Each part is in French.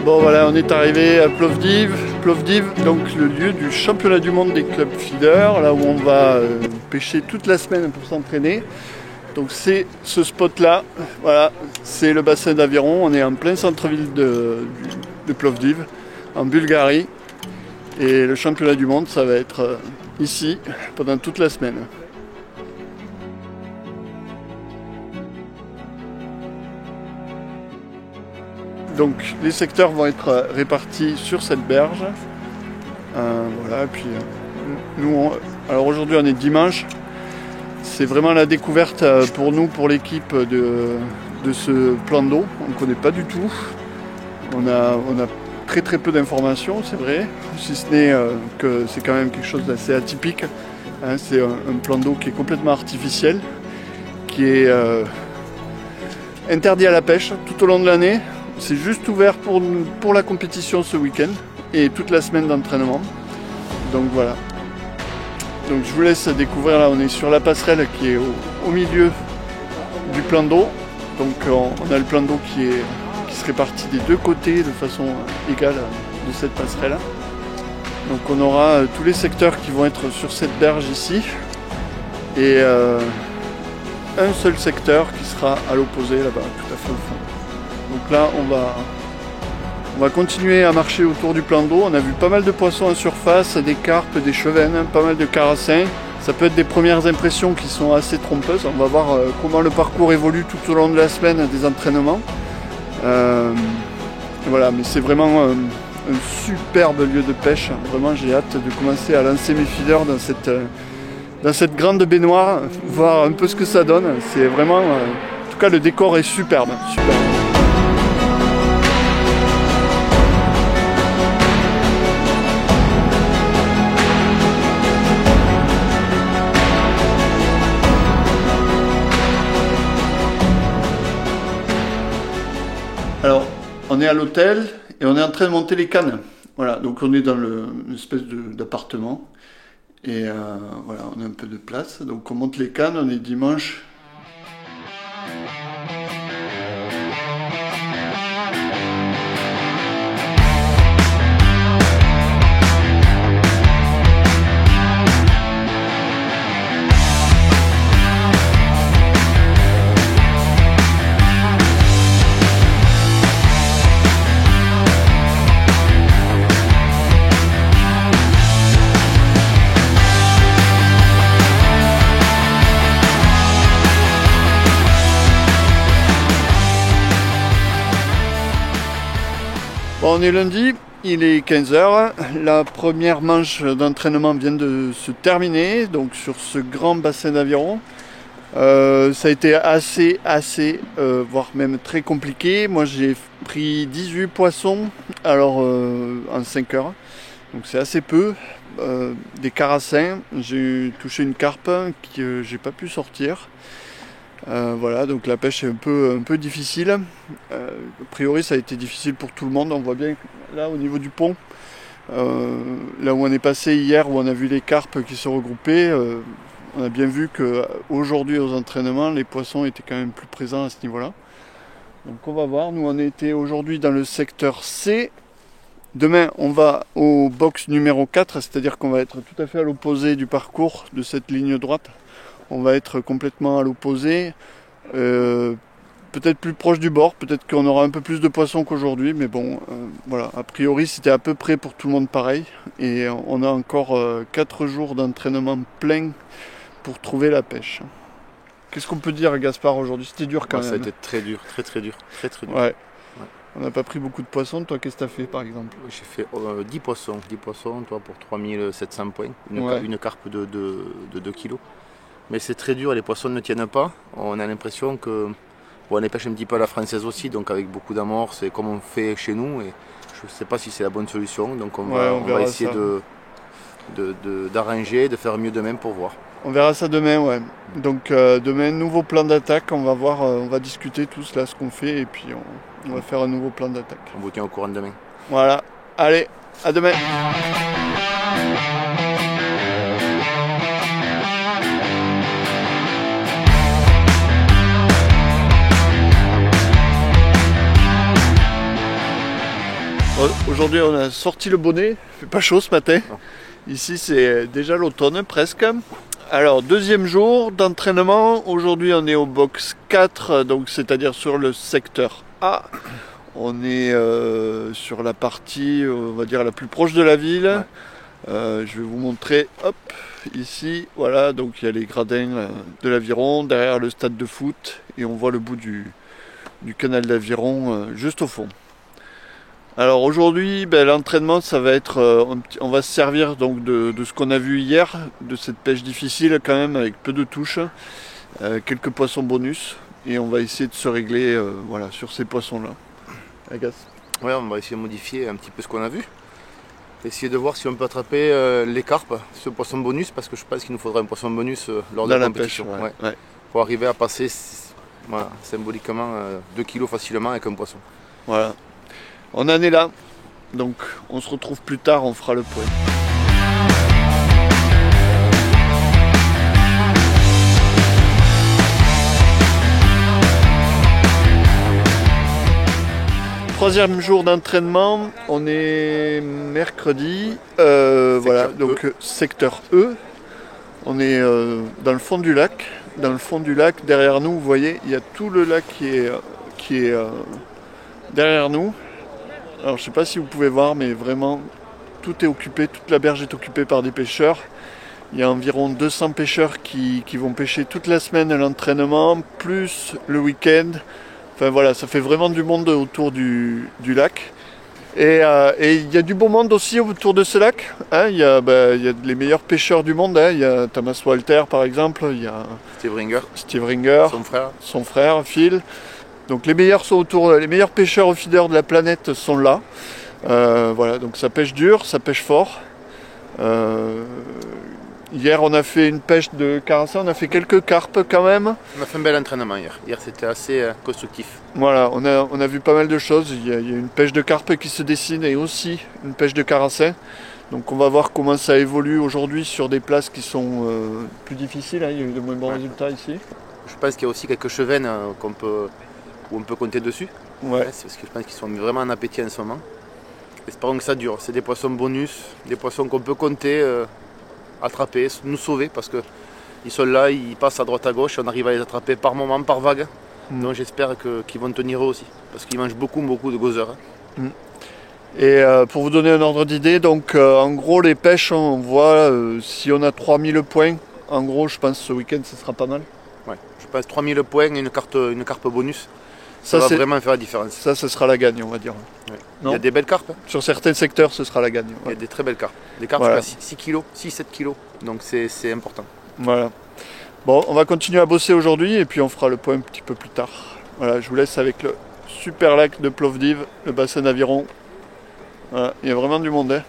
Bon voilà, on est arrivé à Plovdiv, donc le lieu du championnat du monde des clubs feeders, là où on va pêcher toute la semaine pour s'entraîner. Donc c'est ce spot là, voilà, c'est le bassin d'Aviron, on est en plein centre-ville de Plovdiv, en Bulgarie. Et le championnat du monde, ça va être ici pendant toute la semaine. Donc les secteurs vont être répartis sur cette berge. Voilà, puis nous, alors aujourd'hui on est dimanche. C'est vraiment la découverte pour nous, pour l'équipe de ce plan d'eau. On ne connaît pas du tout. On a très peu d'informations, c'est vrai, si ce n'est que c'est quand même quelque chose d'assez atypique. Hein, c'est un plan d'eau qui est complètement artificiel, qui est interdit à la pêche tout au long de l'année. C'est juste ouvert pour la compétition ce week-end et toute la semaine d'entraînement. Donc voilà. Donc je vous laisse découvrir, là on est sur la passerelle qui est au milieu du plan d'eau. Donc on a le plan d'eau qui se répartit des deux côtés de façon égale de cette passerelle. Donc on aura tous les secteurs qui vont être sur cette berge ici et un seul secteur qui sera à l'opposé là-bas, tout à fait au fond. Donc là on va continuer à marcher autour du plan d'eau. On a vu pas mal de poissons en surface, des carpes, des chevennes, pas mal de carassins. Ça peut être des premières impressions qui sont assez trompeuses. On va voir comment le parcours évolue tout au long de la semaine des entraînements. Voilà, mais c'est vraiment un superbe lieu de pêche. Vraiment, j'ai hâte de commencer à lancer mes feeders dans cette grande baignoire, voir un peu ce que ça donne. C'est vraiment, en tout cas, le décor est superbe. Alors, on est à l'hôtel et on est en train de monter les cannes. Voilà, donc on est dans une espèce d'appartement et voilà, on a un peu de place. Donc on monte les cannes, on est dimanche. Bon, on est lundi, il est 15h, la première manche d'entraînement vient de se terminer, donc sur ce grand bassin d'Aviron. Ça a été assez, voire même très compliqué. Moi j'ai pris 18 poissons en 5 heures, donc c'est assez peu. Des carassins, j'ai touché une carpe que j'ai pas pu sortir. Voilà, donc la pêche est un peu difficile. A priori ça a été difficile pour tout le monde. On voit bien là au niveau du pont, là où on est passé hier, où on a vu les carpes qui se regroupaient, on a bien vu qu'aujourd'hui aux entraînements les poissons étaient quand même plus présents à ce niveau là. Donc on va voir, nous on était aujourd'hui dans le secteur C. Demain on va au box numéro 4, c'est-à-dire qu'on va être tout à fait à l'opposé du parcours de cette ligne droite. On va être complètement à l'opposé, peut-être plus proche du bord, peut-être qu'on aura un peu plus de poissons qu'aujourd'hui, mais bon, voilà, a priori c'était à peu près pour tout le monde pareil, et on a encore 4 jours d'entraînement plein pour trouver la pêche. Qu'est-ce qu'on peut dire, Gaspard, aujourd'hui? C'était dur quand même. Ça a été très dur, très dur. Ouais. On n'a pas pris beaucoup de poissons. Toi, qu'est-ce que tu as fait par exemple? J'ai fait 10 poissons, toi pour 3700 points, une carpe de 2 kg. Mais c'est très dur, les poissons ne tiennent pas. On a l'impression que on les pêche un petit peu à la française aussi, donc avec beaucoup d'amour, c'est comme on fait chez nous. Et je ne sais pas si c'est la bonne solution, donc on va essayer d'arranger, de faire mieux demain pour voir. On verra ça demain, ouais. Donc demain, nouveau plan d'attaque, on va voir, on va discuter tous là ce qu'on fait et puis on va faire un nouveau plan d'attaque. On vous tient au courant demain. Voilà, allez, à demain. aujourd'hui on a sorti le bonnet, il fait pas chaud ce matin. Non. Ici c'est déjà l'automne presque. Alors deuxième jour d'entraînement, aujourd'hui on est au box 4, donc c'est-à-dire sur le secteur A. On est sur la partie, on va dire, la plus proche de la ville. Ouais. Je vais vous montrer, hop, ici, voilà, donc il y a les gradins de l'Aviron, derrière le stade de foot, et on voit le bout du canal d'Aviron juste au fond. Alors aujourd'hui, l'entraînement, ça va être, on va se servir donc de ce qu'on a vu hier, de cette pêche difficile quand même, avec peu de touches, quelques poissons bonus, et on va essayer de se régler voilà, sur ces poissons-là. Agace. Ouais, on va essayer de modifier un petit peu ce qu'on a vu. Essayer de voir si on peut attraper les carpes, ce poisson bonus, parce que je pense qu'il nous faudrait un poisson bonus lors de la compétition. Pêche, ouais. Pour arriver à passer voilà, symboliquement 2 kg facilement avec un poisson. Voilà. On en est là. Donc on se retrouve plus tard, on fera le point. Troisième jour d'entraînement, on est mercredi, voilà, donc secteur E. On est dans le fond du lac. Dans le fond du lac, derrière nous, vous voyez, il y a tout le lac qui est derrière nous. Alors je ne sais pas si vous pouvez voir, mais vraiment tout est occupé, toute la berge est occupée par des pêcheurs. Il y a environ 200 pêcheurs qui vont pêcher toute la semaine à l'entraînement, plus le week-end. Enfin voilà, ça fait vraiment du monde autour du lac. Et il y a du beau monde aussi autour de ce lac. Hein, il y a les meilleurs pêcheurs du monde. Hein. Il y a Thomas Walter par exemple. Il y a Steve Ringer, son frère Phil. Donc les meilleurs pêcheurs au feeder de la planète sont là. Voilà, donc ça pêche dur, ça pêche fort. Hier, on a fait une pêche de carassin, on a fait quelques carpes quand même. On a fait un bel entraînement hier. Hier, c'était assez constructif. Voilà, on a vu pas mal de choses. Il y a une pêche de carpe qui se dessine et aussi une pêche de carassin. Donc on va voir comment ça évolue aujourd'hui sur des places qui sont plus difficiles. Hein. Il y a eu de moins bons résultats ici. Je pense qu'il y a aussi quelques chevennes où on peut compter dessus. Ouais. C'est parce que je pense qu'ils sont vraiment en appétit en ce moment. Espérons que ça dure. C'est des poissons bonus, des poissons qu'on peut compter. Attraper, nous sauver parce qu'ils sont là, ils passent à droite à gauche et on arrive à les attraper par moment, par vague. Donc j'espère qu'ils vont tenir eux aussi parce qu'ils mangent beaucoup de gozer. Et pour vous donner un ordre d'idée, donc en gros les pêches, on voit si on a 3000 points, en gros je pense ce week-end ce sera pas mal. Ouais, je pense 3000 points et une carpe bonus. Ça va vraiment faire la différence. Ça, ce sera la gagne, on va dire. Ouais. Il y a des belles carpes. Sur certains secteurs, ce sera la gagne. Ouais. Il y a des très belles carpes. Des carpes voilà. 6 kg, 6-7 kg. Donc c'est important. Voilà. Bon, on va continuer à bosser aujourd'hui et puis on fera le point un petit peu plus tard. Voilà, je vous laisse avec le super lac de Plovdiv, le bassin d'Aviron. Voilà, il y a vraiment du monde. Hein.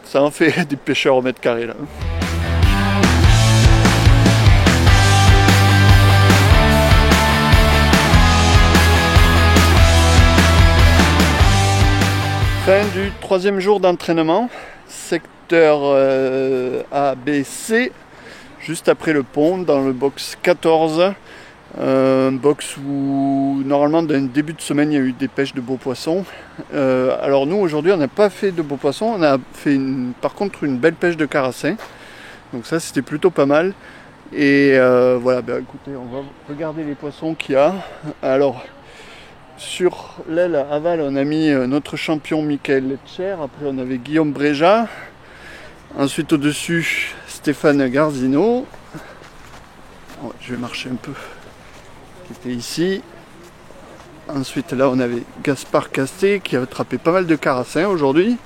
Ça en fait des pêcheurs au mètre carré là. Fin du troisième jour d'entraînement, secteur A, B, C, juste après le pont, dans le box 14. Un box où normalement dans le début de semaine il y a eu des pêches de beaux poissons. Alors nous aujourd'hui on n'a pas fait de beaux poissons, on a fait par contre une belle pêche de carassin. Donc ça c'était plutôt pas mal. Et voilà, écoutez, on va regarder les poissons qu'il y a. Alors sur l'aile aval, on a mis notre champion Michael Letcher. Après, on avait Guillaume Bréja. Ensuite, au-dessus, Stéphane Garzino. Oh, je vais marcher un peu. Qui était ici. Ensuite, là, on avait Gaspard Casté qui a attrapé pas mal de carassins aujourd'hui.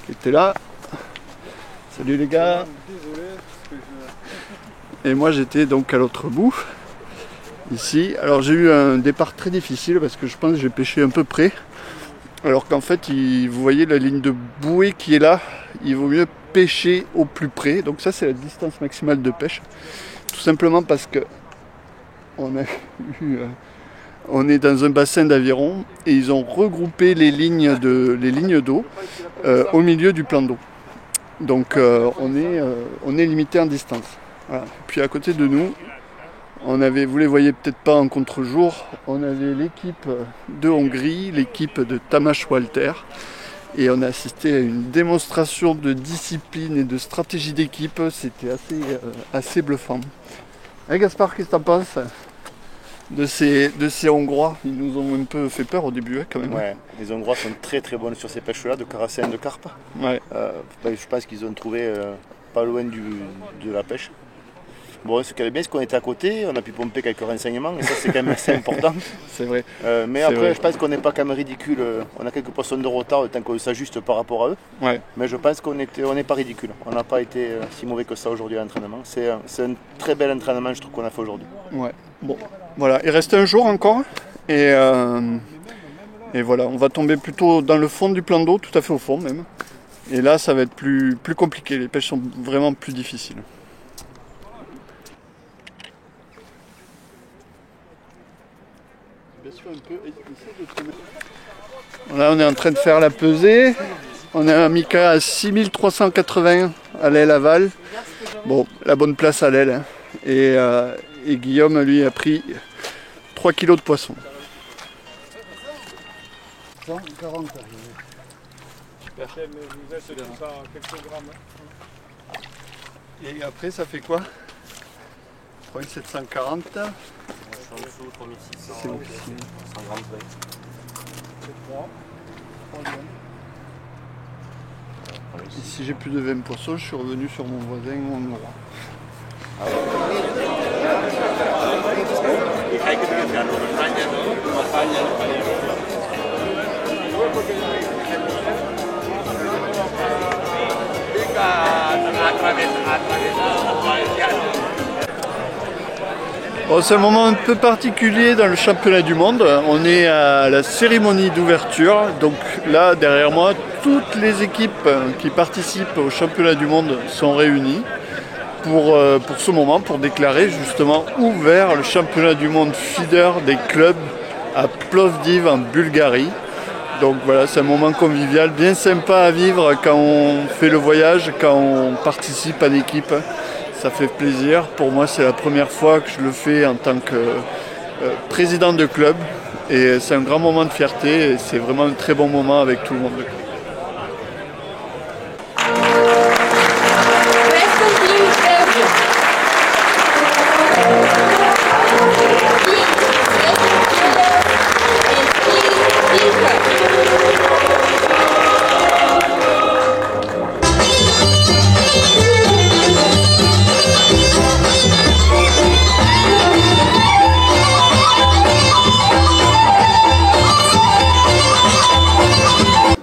Qui était là. Salut les gars. Et moi, j'étais donc à l'autre bout. Ici, alors j'ai eu un départ très difficile parce que je pense que j'ai pêché un peu près. Alors qu'en fait, vous voyez la ligne de bouée qui est là, il vaut mieux pêcher au plus près. Donc ça, c'est la distance maximale de pêche. Tout simplement parce que on est dans un bassin d'Aviron et ils ont regroupé les lignes d'eau au milieu du plan d'eau. Donc on est limité en distance. Voilà. Puis à côté de nous, vous les voyez peut-être pas en contre-jour, on avait l'équipe de Hongrie, l'équipe de Tamás Walter Et on a assisté à une démonstration de discipline et de stratégie d'équipe. C'était assez bluffant. Hein, Gaspard, qu'est-ce que t'en penses de ces Hongrois? Ils nous ont un peu fait peur au début, hein, quand même. Ouais, les Hongrois sont très très bons sur ces pêches-là, de carassin, de carpe. Ouais. Je pense qu'ils ont trouvé pas loin de la pêche. Bon, ce qui est bien, c'est qu'on était à côté, on a pu pomper quelques renseignements, et ça c'est quand même assez important. C'est vrai. Mais après, je pense qu'on n'est pas quand même ridicule. On a quelques poissons de retard, le temps qu'on s'ajuste par rapport à eux. Ouais. Mais je pense qu'on n'est pas ridicule. On n'a pas été si mauvais que ça aujourd'hui à l'entraînement. C'est un très bel entraînement, je trouve, qu'on a fait aujourd'hui. Ouais. Bon, voilà, il reste un jour encore. Et voilà, on va tomber plutôt dans le fond du plan d'eau, tout à fait au fond même. Et là, ça va être plus compliqué. Les pêches sont vraiment plus difficiles. Là, on est en train de faire la pesée. On a un Mika à 6380 à l'aile aval. Bon, la bonne place à l'aile. Hein. Et Guillaume, lui, a pris 3 kilos de poisson. 140. Super. Et après, ça fait quoi? 3740. En dessous, 3600, 100 grammes de Et si j'ai plus de 20 poissons, je suis revenu sur mon voisin hongrois. Bon, c'est un moment un peu particulier dans le championnat du monde. On est à la cérémonie d'ouverture. Donc là, derrière moi, toutes les équipes qui participent au championnat du monde sont réunies pour ce moment, pour déclarer justement ouvert le championnat du monde feeder des clubs à Plovdiv en Bulgarie. Donc voilà, c'est un moment convivial, bien sympa à vivre quand on fait le voyage, quand on participe en équipe. Ça fait plaisir. Pour moi, c'est la première fois que je le fais en tant que président de club. Et c'est un grand moment de fierté et c'est vraiment un très bon moment avec tout le monde.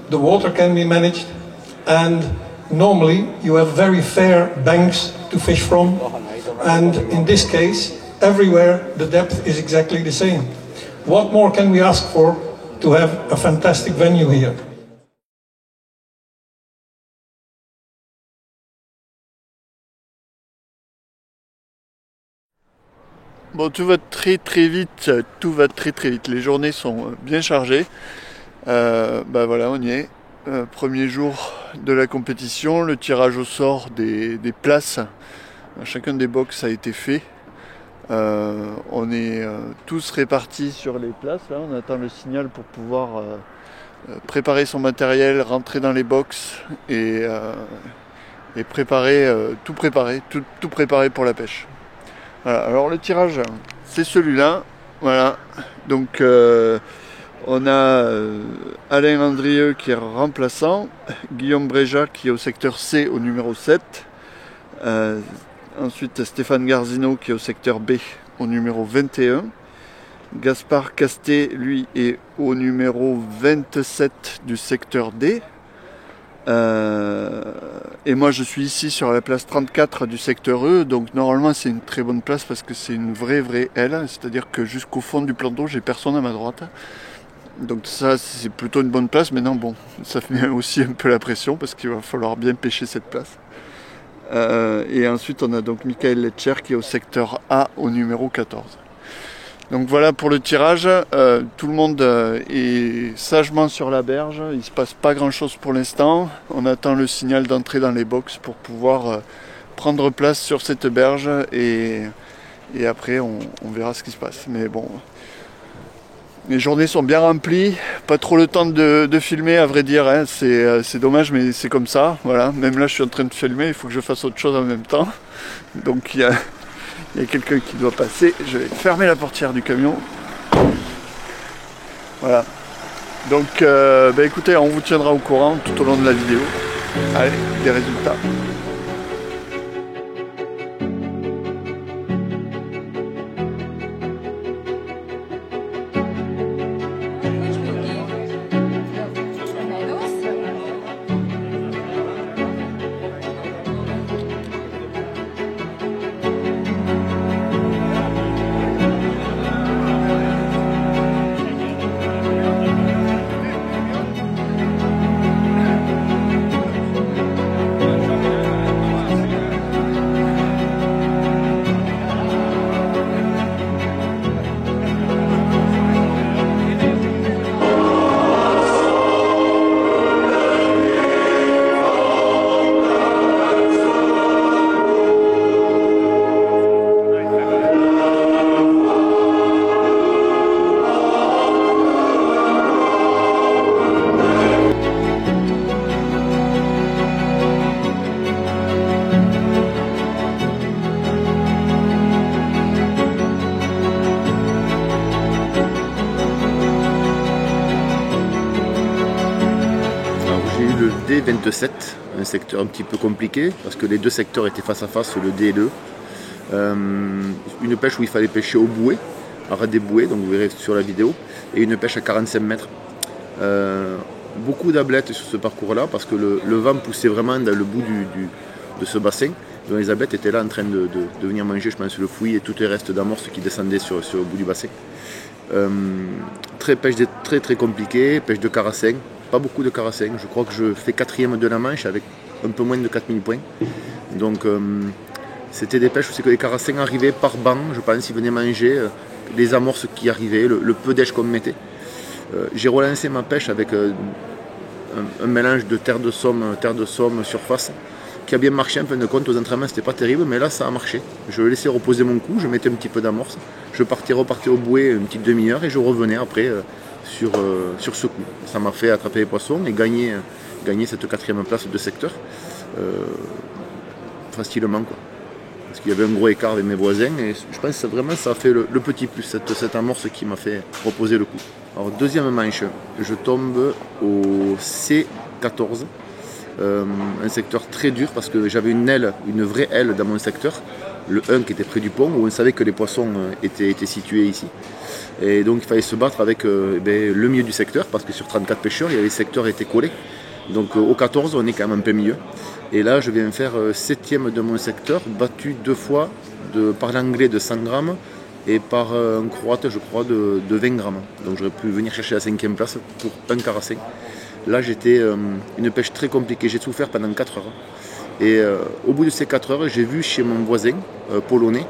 The water can be managed, and normally you have very fair banks to fish from, and in this case everywhere the depth is exactly the same. What more can we ask for to have a fantastic venue here? Bon, tout va très vite, tout va très vite. Les journées sont bien chargées. Voilà, on y est. Premier jour de la compétition, le tirage au sort des places. Chacun des box a été fait. On est tous répartis sur les places. Là, on attend le signal pour pouvoir préparer son matériel, rentrer dans les box et tout préparer pour la pêche. Voilà. Alors le tirage, c'est celui-là. Voilà. Donc on a Alain Andrieux qui est remplaçant, Guillaume Bréja qui est au secteur C au numéro 7, ensuite Stéphane Garzino qui est au secteur B au numéro 21, Gaspard Casté lui est au numéro 27 du secteur D, et moi je suis ici sur la place 34 du secteur E, donc normalement c'est une très bonne place parce que c'est une vraie aile, c'est-à-dire que jusqu'au fond du plan d'eau j'ai personne à ma droite. Donc ça c'est plutôt une bonne place, mais non bon, ça met aussi un peu la pression parce qu'il va falloir bien pêcher cette place. Et ensuite on a donc Michael Letcher qui est au secteur A au numéro 14. Donc voilà pour le tirage, tout le monde est sagement sur la berge, il ne se passe pas grand chose pour l'instant. On attend le signal d'entrée dans les box pour pouvoir prendre place sur cette berge et après on verra ce qui se passe. Mais bon, Les journées sont bien remplies, pas trop le temps de filmer à vrai dire, hein. C'est dommage mais c'est comme ça, voilà. Même là je suis en train de filmer, il faut que je fasse autre chose en même temps. Donc il y a quelqu'un qui doit passer, je vais fermer la portière du camion. Voilà. Donc écoutez, on vous tiendra au courant tout au long de la vidéo. Allez, des résultats. D27, un secteur un petit peu compliqué parce que les deux secteurs étaient face à face, le D et le E. Une pêche où il fallait pêcher au bouet, à ras des bouées, donc vous verrez sur la vidéo, et une pêche à 45 mètres. Beaucoup d'ablettes sur ce parcours-là parce que le vent poussait vraiment dans le bout de ce bassin. Donc les ablettes étaient là en train de venir manger, je pense, le fouillis et tout le reste d'amorces qui descendaient sur le bout du bassin. Pêche très compliquée, pêche de carassin. Pas beaucoup de carassin, je crois que je fais 4e de la Manche avec un peu moins de 4000 points. Donc c'était des pêches où c'est que les carassins arrivaient par banc, je pense, ils venaient manger les amorces qui arrivaient, le peu d'èche qu'on mettait. J'ai relancé ma pêche avec un mélange de terre de somme surface, qui a bien marché en fin de compte. Aux entraînements c'était pas terrible, mais là ça a marché. Je laissais reposer mon coup, je mettais un petit peu d'amorce, je repartais au bouet une petite demi-heure et je revenais après sur ce coup. Ça m'a fait attraper les poissons et gagner cette 4e place de secteur facilement, quoi. Parce qu'il y avait un gros écart avec mes voisins et je pense que vraiment ça a fait le petit plus, cette amorce qui m'a fait reposer le coup. Alors deuxième manche, je tombe au C14, un secteur très dur parce que j'avais une vraie aile dans mon secteur, le 1 qui était près du pont où on savait que les poissons étaient situés ici. Et donc il fallait se battre avec le milieu du secteur parce que sur 34 pêcheurs, les secteurs étaient collés. Donc au 14, on est quand même en plein milieu. Et là, je viens faire 7e de mon secteur, battu 2 fois par l'anglais de 100 grammes et par un croate, je crois, de 20 grammes. Donc j'aurais pu venir chercher la 5e place pour un carassin. Là, j'étais une pêche très compliquée. J'ai souffert pendant 4 heures. Et au bout de ces 4 heures, j'ai vu chez mon voisin polonais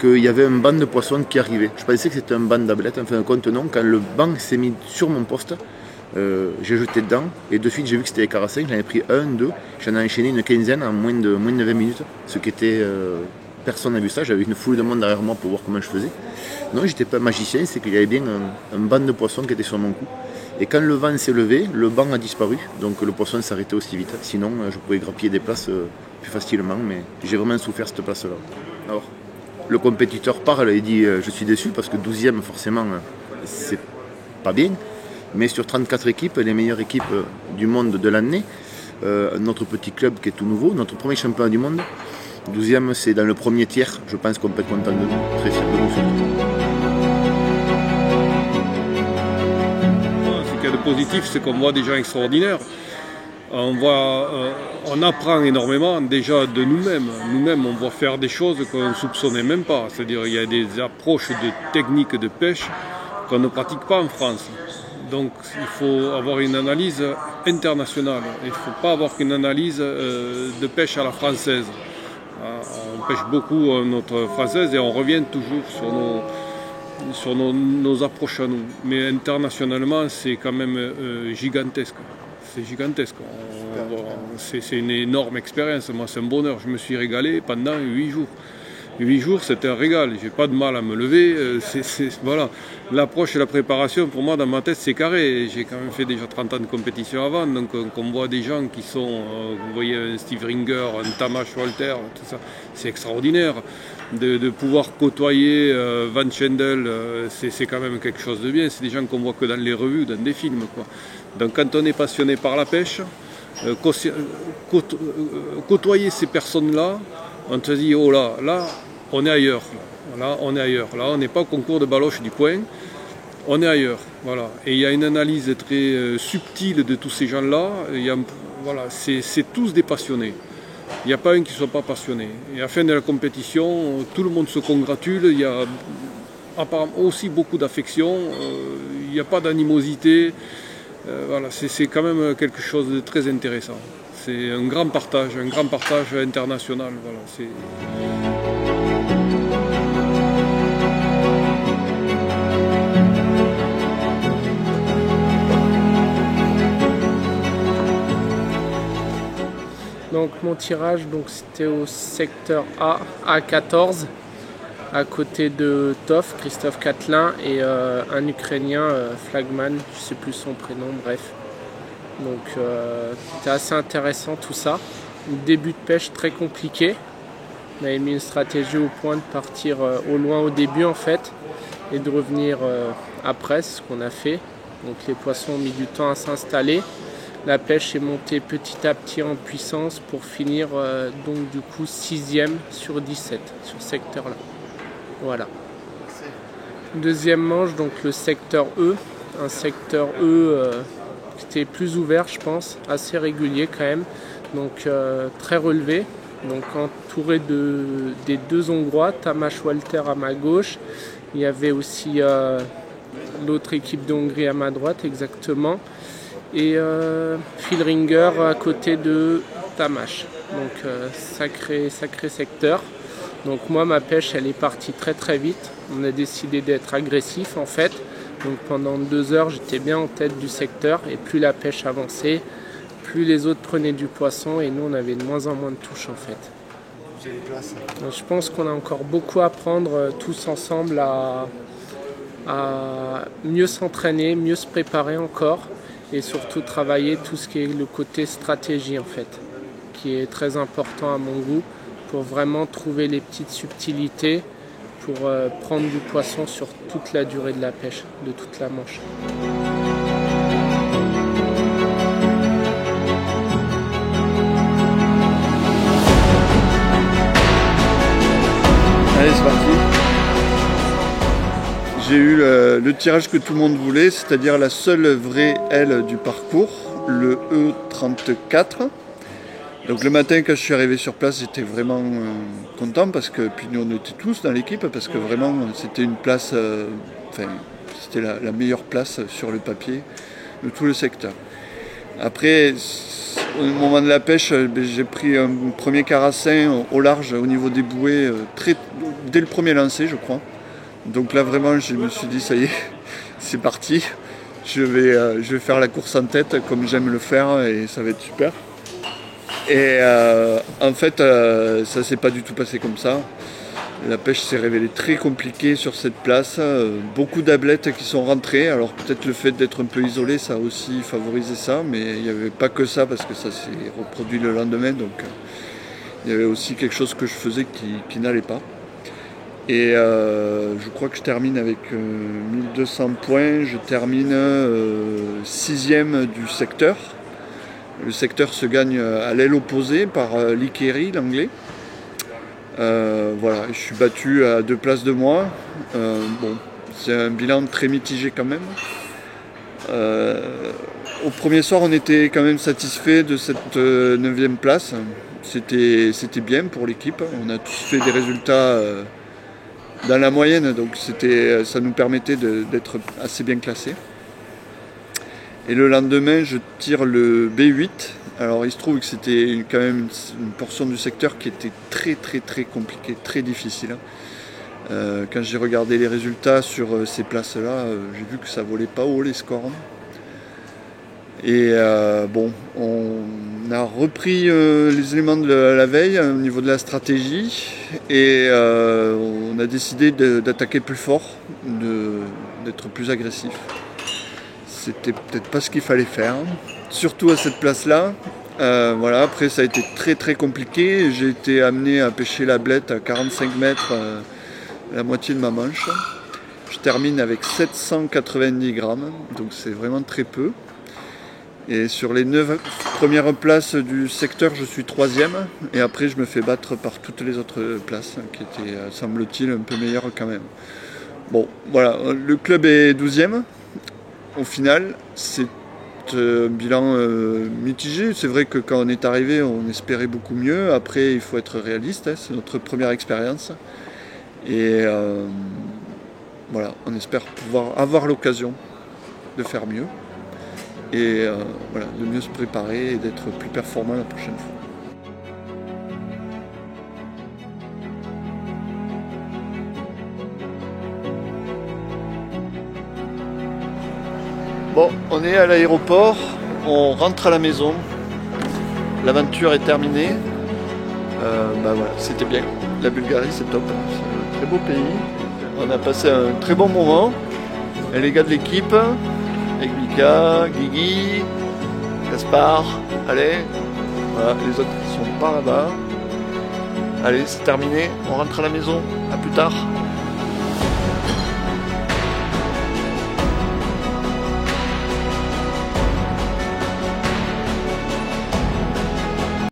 qu'il y avait un banc de poissons qui arrivait. Je pensais que c'était un banc d'ablettes, en fin de compte non. Quand le banc s'est mis sur mon poste, j'ai jeté dedans et de suite j'ai vu que c'était les carassins. J'en ai pris 1, 2, j'en ai enchaîné une quinzaine en moins de 20 minutes. Ce qui était... personne n'a vu ça, j'avais une foule de monde derrière moi pour voir comment je faisais. Non, j'étais pas magicien, c'est qu'il y avait bien un banc de poissons qui était sur mon cou. Et quand le vent s'est levé, le banc a disparu, donc le poisson s'arrêtait aussi vite. Sinon, je pouvais grappiller des places plus facilement, mais j'ai vraiment souffert cette place-là. Alors, le compétiteur parle et dit je suis déçu parce que 12e, forcément, c'est pas bien. Mais sur 34 équipes, les meilleures équipes du monde de l'année, notre petit club qui est tout nouveau, notre premier championnat du monde, 12e, c'est dans le premier tiers. Je pense qu'on peut être content de nous, très fiers de nous surtout. Ce qu'il y a de positif, c'est qu'on voit des gens extraordinaires. On apprend énormément déjà de nous-mêmes. Nous-mêmes, on voit faire des choses qu'on ne soupçonnait même pas. C'est-à-dire qu'il y a des approches de techniques de pêche qu'on ne pratique pas en France. Donc il faut avoir une analyse internationale. Il ne faut pas avoir qu'une analyse de pêche à la française. On pêche beaucoup notre française et on revient toujours sur nos approches à nous. Mais internationalement, c'est quand même gigantesque. C'est gigantesque. C'est une énorme expérience. Moi, c'est un bonheur. Je me suis régalé pendant 8 jours. 8 jours, c'était un régal. J'ai pas de mal à me lever. Voilà. L'approche et la préparation, pour moi, dans ma tête, c'est carré. J'ai quand même fait déjà 30 ans de compétition avant. Donc, on voit des gens qui sont, vous voyez, un Steve Ringer, un Tamas Walter, tout ça. C'est extraordinaire. De pouvoir côtoyer Van Schendel, c'est quand même quelque chose de bien. C'est des gens qu'on voit que dans les revues, dans des films, quoi. Donc, quand on est passionné par la pêche, côtoyer ces personnes-là, on te dit, oh là, on est ailleurs. Là, on est ailleurs. Là, on n'est pas au concours de baloche du coin. On est ailleurs. Voilà. Et il y a une analyse très subtile de tous ces gens-là. Voilà, c'est tous des passionnés. Il n'y a pas un qui ne soit pas passionné. Et à la fin de la compétition, tout le monde se congratule. Il y a apparemment aussi beaucoup d'affection. Il n'y a pas d'animosité. Voilà, c'est quand même quelque chose de très intéressant. C'est un grand partage international. Voilà, donc mon tirage, c'était au secteur A, A14, à côté de Toff, Christophe Catlin, et un Ukrainien, Flagman, je ne sais plus son prénom, bref. Donc c'était assez intéressant tout ça. Début de pêche très compliqué. On avait mis une stratégie au point de partir au loin au début en fait, et de revenir après, c'est ce qu'on a fait. Donc les poissons ont mis du temps à s'installer. La pêche est montée petit à petit en puissance pour finir donc du coup 6e sur 17 sur ce secteur-là. Voilà. Deuxième manche, donc le secteur E. Un secteur E qui était plus ouvert, je pense, assez régulier quand même. Donc très relevé. Donc entouré des deux Hongrois, Tamas Walter à ma gauche. Il y avait aussi l'autre équipe de Hongrie à ma droite, exactement. Et Phil Ringer à côté de Tamas. Donc sacré secteur. Donc moi ma pêche elle est partie très très vite. On a décidé d'être agressif en fait. Donc pendant 2 heures j'étais bien en tête du secteur et plus la pêche avançait, plus les autres prenaient du poisson et nous on avait de moins en moins de touches en fait. Donc, je pense qu'on a encore beaucoup à apprendre tous ensemble à mieux s'entraîner, mieux se préparer encore et surtout travailler tout ce qui est le côté stratégie en fait, qui est très important à mon goût pour vraiment trouver les petites subtilités pour prendre du poisson sur toute la durée de la pêche, de toute la manche. Allez, c'est parti. J'ai eu le tirage que tout le monde voulait, c'est-à-dire la seule vraie aile du parcours, le E34. Donc le matin quand je suis arrivé sur place, j'étais vraiment content parce que puis nous on était tous dans l'équipe parce que vraiment c'était une place, c'était la meilleure place sur le papier de tout le secteur. Après, au moment de la pêche, j'ai pris un premier carassin au large au niveau des bouées dès le premier lancer, je crois. Donc là vraiment je me suis dit ça y est, c'est parti. Je vais faire la course en tête comme j'aime le faire et ça va être super. Et en fait, ça s'est pas du tout passé comme ça. La pêche s'est révélée très compliquée sur cette place. Beaucoup d'ablettes qui sont rentrées. Alors peut-être le fait d'être un peu isolé, ça a aussi favorisé ça. Mais il n'y avait pas que ça parce que ça s'est reproduit le lendemain. Donc il y avait aussi quelque chose que je faisais qui n'allait pas. Et je crois que je termine avec 1200 points. Je termine 6e du secteur. Le secteur se gagne à l'aile opposée par Lee Carey, l'anglais. Voilà, je suis battu à 2 places de moi. Bon, c'est un bilan très mitigé quand même. Au premier soir, on était quand même satisfait de cette 9e place. C'était bien pour l'équipe. On a tous fait des résultats dans la moyenne, donc ça nous permettait d'être assez bien classés. Et le lendemain, je tire le B8. Alors il se trouve que c'était quand même une portion du secteur qui était très très très compliquée, très difficile. Quand j'ai regardé les résultats sur ces places-là, j'ai vu que ça volait pas haut les scores. Et bon, on a repris les éléments de la veille au niveau de la stratégie et on a décidé d'attaquer plus fort, d'être plus agressif. C'était peut-être pas ce qu'il fallait faire, surtout à cette place-là. Voilà, après ça a été très très compliqué. J'ai été amené à pêcher la blette à 45 mètres, la moitié de ma manche. Je termine avec 790 grammes, donc c'est vraiment très peu. Et sur les 9 premières places du secteur, je suis 3e. Et après, je me fais battre par toutes les autres places, qui étaient, semble-t-il, un peu meilleures quand même. Bon, voilà, le club est 12e. Au final, c'est un bilan mitigé. C'est vrai que quand on est arrivé, on espérait beaucoup mieux. Après, il faut être réaliste, hein, c'est notre première expérience. Et voilà, on espère pouvoir avoir l'occasion de faire mieux. Et voilà, de mieux se préparer et d'être plus performant la prochaine fois. Bon, on est à l'aéroport, on rentre à la maison, l'aventure est terminée. Bah voilà, c'était bien. La Bulgarie, c'est top, c'est un très beau pays. On a passé un très bon moment. Et les gars de l'équipe, avec Mika, Guigui, Gaspard, allez, voilà, les autres sont par là-bas. Allez, c'est terminé, on rentre à la maison, à plus tard.